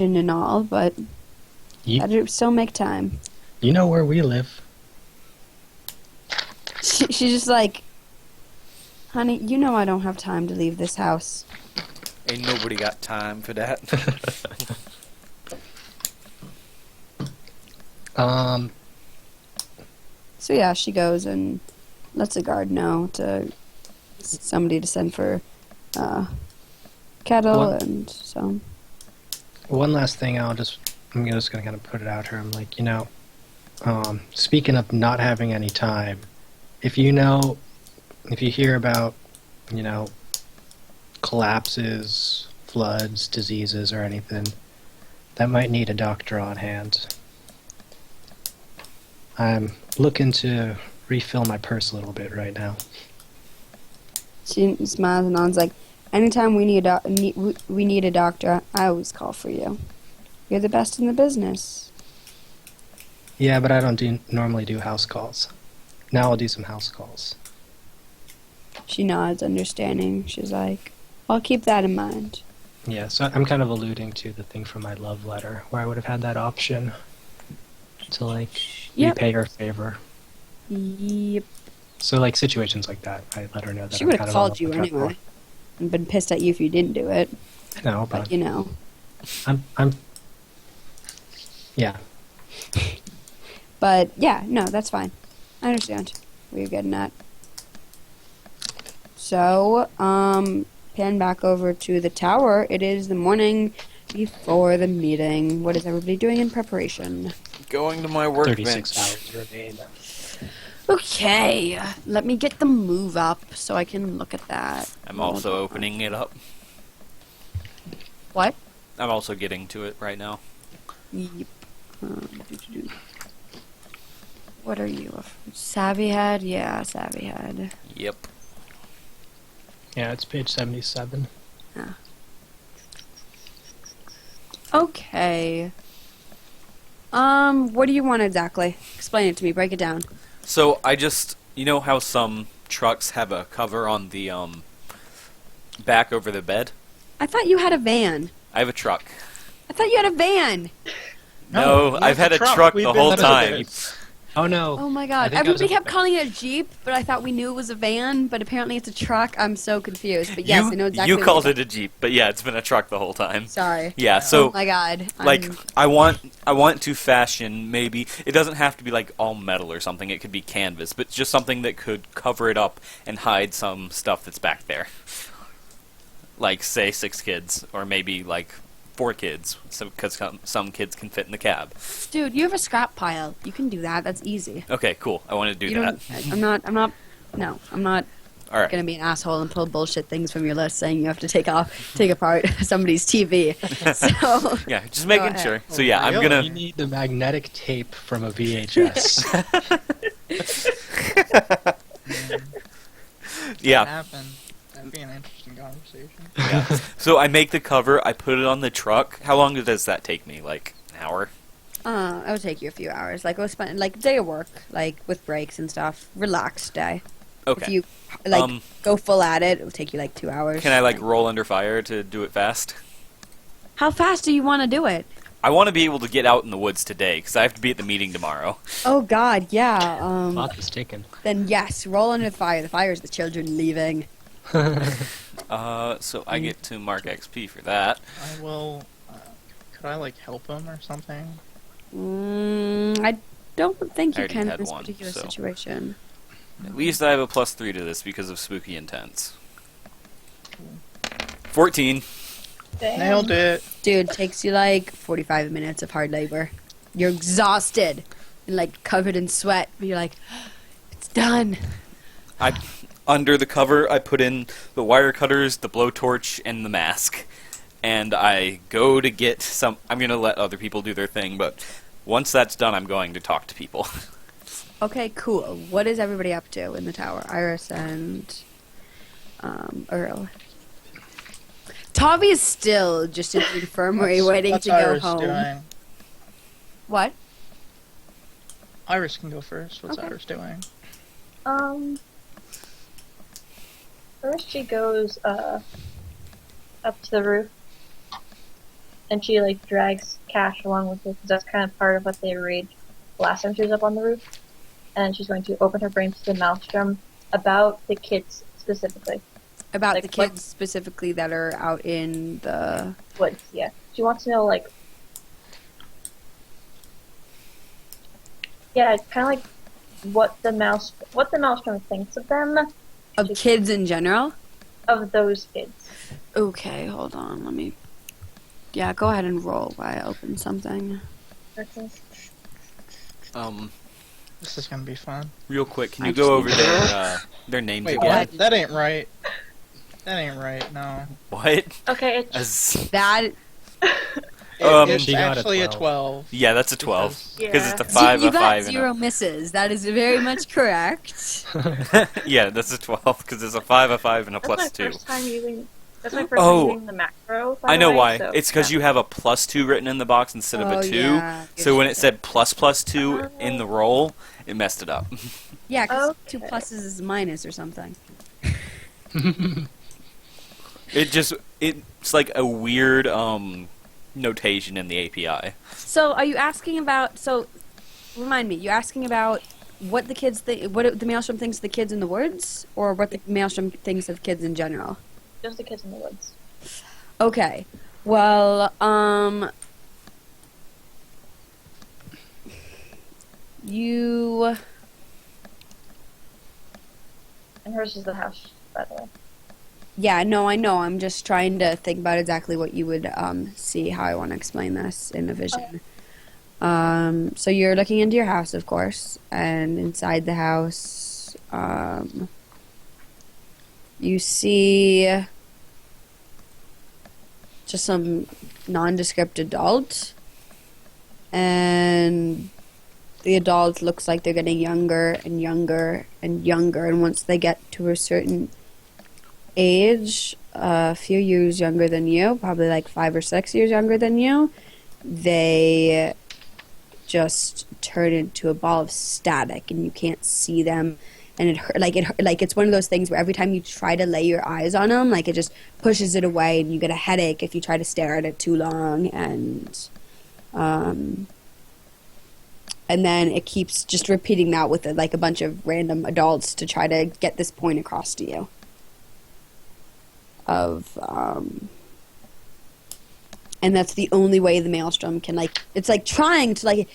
and all, but You, gotta still make time. you know where we live. She's just like, honey, you know I don't have time to leave this house. Ain't nobody got time for that. Um, So yeah, she goes and lets the guard know to somebody to send for kettle, What? and so one last thing, I'm just gonna kind of put it out here. I'm like, speaking of not having any time, if if you hear about, you know, collapses, floods, diseases, or anything, that might need a doctor on hand. I'm looking to refill my purse a little bit right now. she smiles and nods like, anytime we need a doctor, I always call for you. You're the best in the business. Yeah, but I don't normally do house calls. Now I'll do some house calls. She nods, understanding. She's like, I'll keep that in mind. Yeah, so I'm kind of alluding to the thing from my love letter, where I would have had that option to, like, Yep. repay her favor. Yep. So, like, situations like that, I let her know that She I'm would kind have of on called the you lookout anyway and been pissed at you if you didn't do it. for. No, but But you know. yeah. But yeah, no, that's fine. I understand what you're getting at. So, pan back over to the tower. It is the morning before the meeting. What is everybody doing in preparation? Going to my 36 workbench. hours remain. Okay, let me get the move up so I can look at that. I'm also opening it up. What? I'm also getting to it right now. Yep. Doo-doo-doo. What are you? Savvy head? Yeah, savvy head. Yep. Yeah, it's page 77. Okay. What do you want exactly? Explain it to me. Break it down. So I just, you know how some trucks have a cover on the back over the bed? I thought you had a van. I have a truck. I thought you had a van. No, I've had a truck We've the been whole through time. this. Oh no! Oh my I god. think I was Everybody a- kept calling it a Jeep, but I thought we knew it was a van, but apparently it's a truck. I'm so confused. But yes, I know exactly you what called you're it a Jeep, but yeah, it's been a truck the whole time. Sorry. Yeah, Oh so my god. like I'm- I want to fashion maybe it doesn't have to be like all metal or something. It could be canvas, but just something that could cover it up and hide some stuff that's back there. Like say 6 kids or maybe like 4 kids, so because some kids can fit in the cab. Dude, you have a scrap pile. You can do that. That's easy. Okay, cool. I want to do You that. don't. I'm not All right. gonna be an asshole and pull bullshit things from your list saying you have to take apart somebody's TV. So Yeah, just making ahead. sure. So yeah, I'm You gonna. need the magnetic tape from a VHS. Yeah. Happen. That'd be an interesting conversation. Yeah. So I make the cover. I put it on the truck. How long does that take me? Like an hour? it would take you a few hours. Like, we'll spend like a day of work, like with breaks and stuff. Relaxed day. Okay. If you like Um, go full at it, it will take you like 2 hours. Can I like roll under fire to do it fast? How fast do you want to do it? I want to be able to get out in the woods today because I have to be at the meeting tomorrow. Oh God, yeah. Clock is ticking. Then yes, roll under the fire. The fire is the children leaving. So I get to mark XP for that. I will. Could I like help him or something? I don't think I you already can in had this one, particular so. situation. At least I have a +3 to this because of spooky intents. 14. Nailed it. Dude, takes you like 45 minutes of hard labor. You're exhausted and like covered in sweat. But you're like, it's done. Under the cover, I put in the wire cutters, the blowtorch, and the mask. And I go to get some. I'm going to let other people do their thing, but once that's done, I'm going to talk to people. Okay, cool. What is everybody up to in the tower? Iris and Earl. Tavi is still just in the infirmary waiting What's to go Iris home. doing? What? Iris can go first. What's Okay. Iris doing? First she goes up to the roof and she like drags Cash along with her because that's kind of part of what they read last time she was up on the roof. And she's going to open her brain to the Maelstrom about the kids specifically. About Like the what- kids specifically that are out in the... Woods, yeah. She wants to know like, yeah, kind of like what the Maelstrom thinks of them, Of kids in general? of those kids. Okay, hold on. Let me... Yeah, go ahead and roll while I open something. Okay. This is gonna be fun. Real quick, can I you go just over their names Wait, again? what? That ain't right. That ain't right. No. What? Okay, it's As, That... It's She got a actually a 12. 12. yeah, that's a 12. Yeah. Because it's a 5, you a got 5, zero misses. That is very much correct. Yeah, that's a 12, because it's a 5, a 5, and a that's plus my 2. first time using. That's my first Oh. time using the macro. By I know the way, why. So, It's because yeah. you have a plus 2 written in the box instead of Oh, a 2. yeah. So when it said plus plus 2 in the roll, it messed it up. Yeah, because 2 Okay. pluses is a minus or something. It's like a weird notation in the API. So, are you asking about... So, remind me. You asking about what the kids think... What the Maelstrom thinks of the kids in the woods? Or what the Maelstrom thinks of kids in general? Just the kids in the woods. Okay. Well, you... And hers is the house, by the way. Yeah, no, I know. I'm just trying to think about exactly what you would see how I want to explain this in a vision. So you're looking into your house, of course, and inside the house, you see just some nondescript adult, and the adult looks like they're getting younger and younger and younger, and once they get to a certain age, a few years younger than you, probably like 5 or 6 years younger than you, they just turn into a ball of static, and you can't see them. And it's one of those things where every time you try to lay your eyes on them, like it just pushes it away, and you get a headache if you try to stare at it too long, and then it keeps just repeating that with like a bunch of random adults to try to get this point across to you. And that's the only way the Maelstrom can it's like trying to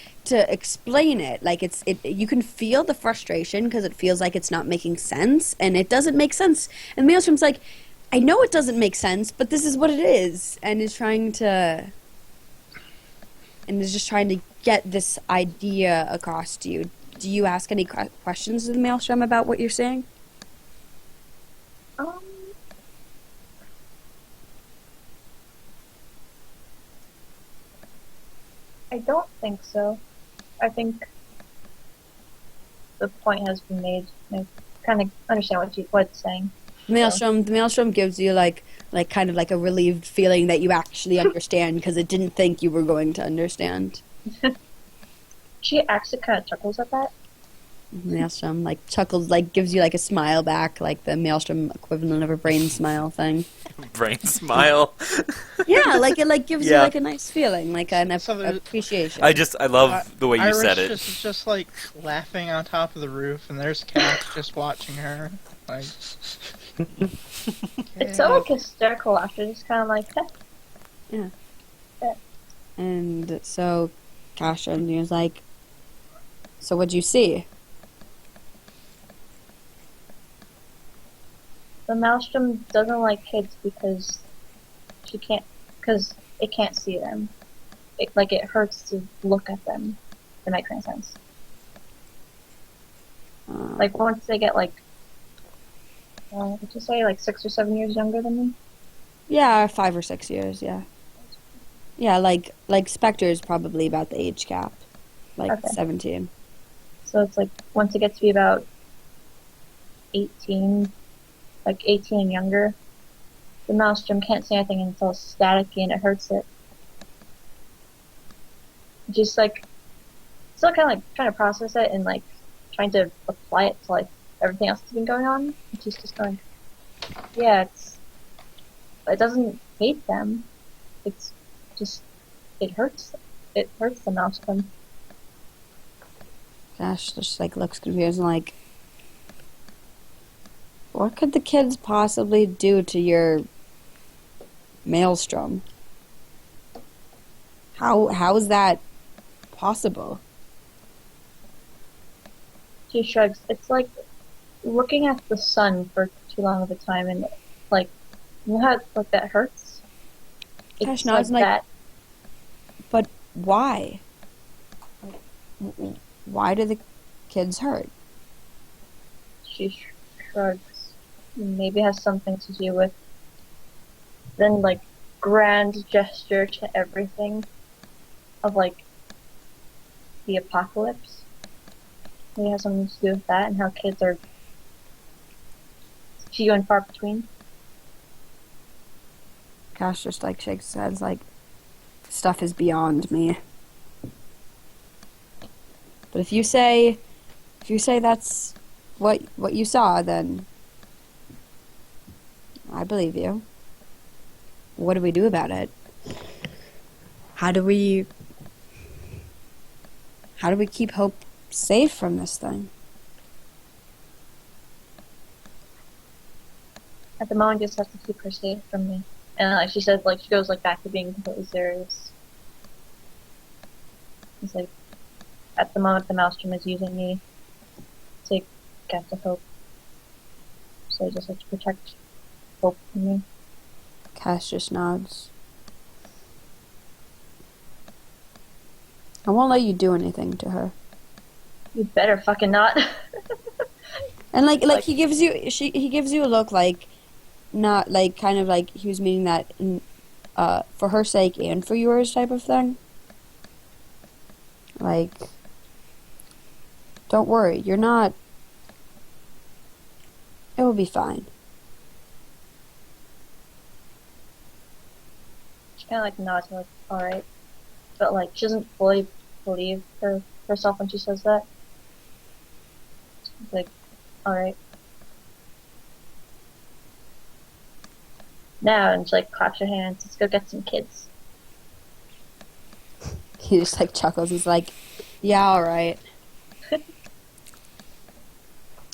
explain it. Like you can feel the frustration because it feels like it's not making sense, and it doesn't make sense. And the Maelstrom's like, I know it doesn't make sense, but this is what it is, and is just trying to get this idea across to you. Do you ask any questions to the Maelstrom about what you're saying? I don't think so. I think the point has been made. I kind of understand what it's saying. The Maelstrom gives you kind of like a relieved feeling that you actually understand because it didn't think you were going to understand. She actually kind of chuckles at that. Maelstrom chuckles, gives you a smile back, like the Maelstrom equivalent of a brain smile thing. Brain smile. Yeah, it gives Yeah. you a nice feeling, an So there's- appreciation. I love the way you Iris said it. Just, just like laughing on top of the roof, and there's Cat just watching her. Like, It's so hysterical laughter, just kind of like, heh. And so, Kashan is like, so what'd you see? The Maelstrom doesn't like kids because it can't see them. It hurts to look at them. If that makes any sense. Once they get would you say 6 or 7 years younger than me? Yeah, 5 or 6 years, yeah. Yeah, Spectre is probably about the age cap. Okay. 17. So it's once it gets to be about 18, 18 and younger, the Maelstrom can't say anything until it's staticky and it hurts it. Just still kind of trying to process it and trying to apply it to everything else that's been going on. And she's just going, yeah, it doesn't hate them. It's just it hurts. It hurts the maelstrom. Cash just like looks confused and like, what could the kids possibly do to your maelstrom? How is that possible? She shrugs. It's like looking at the sun for too long of a time, and like, you know how like that hurts. Gosh, It's no, like it's like- that. But why? Why do the kids hurt? She shrugs. Maybe it has something to do with then like grand gesture to everything of like the apocalypse. Maybe it has something to do with that and how kids are few and far between. Cash just like shakes his head, it's like, stuff is beyond me. But if you say that's what you saw, then I believe you. What do we do about it? How do we keep hope safe from this thing? At the moment, just have to keep her safe from me. And like she says, like she goes like back to being completely serious. It's like, at the moment, the maelstrom is using me to get to hope. So I just have to protect hope from me. Cass just nods. I won't let you do anything to her. You better fucking not. And like Like- he gives you a look like, not like kind of like he was meaning that for her sake and for yours type of thing. Like, don't worry, you're not. It will be fine. She kind of like nods, like, alright. But like, she doesn't fully believe herself when she says that. She's like, alright. Now, and she like claps her hands, let's go get some kids. He just like chuckles. He's like, "Yeah, all right."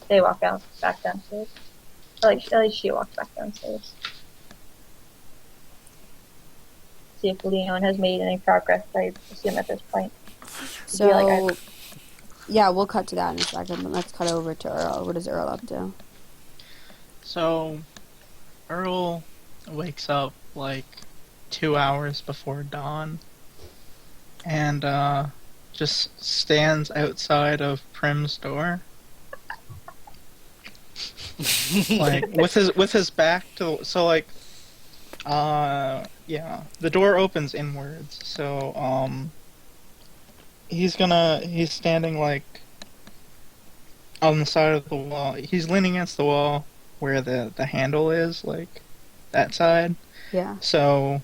They walk out, back downstairs. Or, like, at least she walks back downstairs. See if Leon has made any progress, I assume at this point. So, like, yeah, we'll cut to that in a second. But let's cut over to Earl. What is Earl up to? So, Earl wakes up like 2 hours before dawn and just stands outside of Prim's door. Like with his back to yeah, the door opens inwards, so he's standing like on the side of the wall. He's leaning against the wall where the handle is, like that side. Yeah. So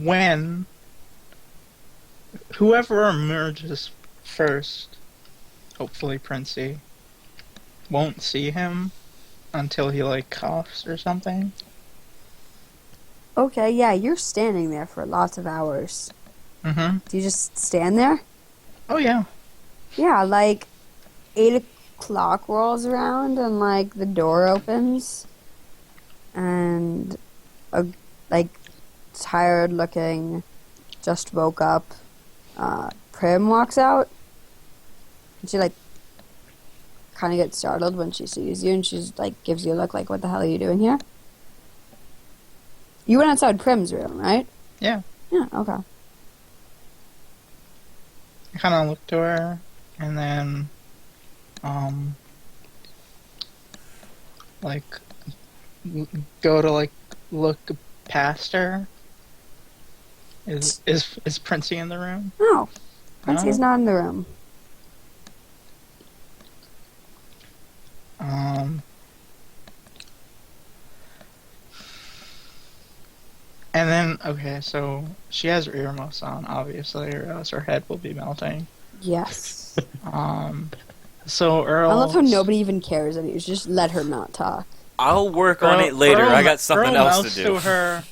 when whoever emerges first, hopefully Princey, won't see him until he like coughs or something. Okay. Yeah, you're standing there for lots of hours. Mm-hmm. Do you just stand there? Oh yeah. Yeah, like 8 o'clock rolls around and like the door opens, and a like tired looking, just woke up, Prim walks out. And she like kind of gets startled when she sees you, and she's like gives you a look like, "What the hell are you doing here?" You went outside Prim's room, right? Yeah. Yeah. Okay. I kind of look to her, and then, like, go to like look past her. Is Princey in the room? No, Princey's No? not in the room. And then, okay, so she has her earmuffs on, obviously, or else her head will be melting. Yes. So Earl... I love how nobody even cares that you just let her not talk. I'll work on it later. I got something Earl else mouths to do. her,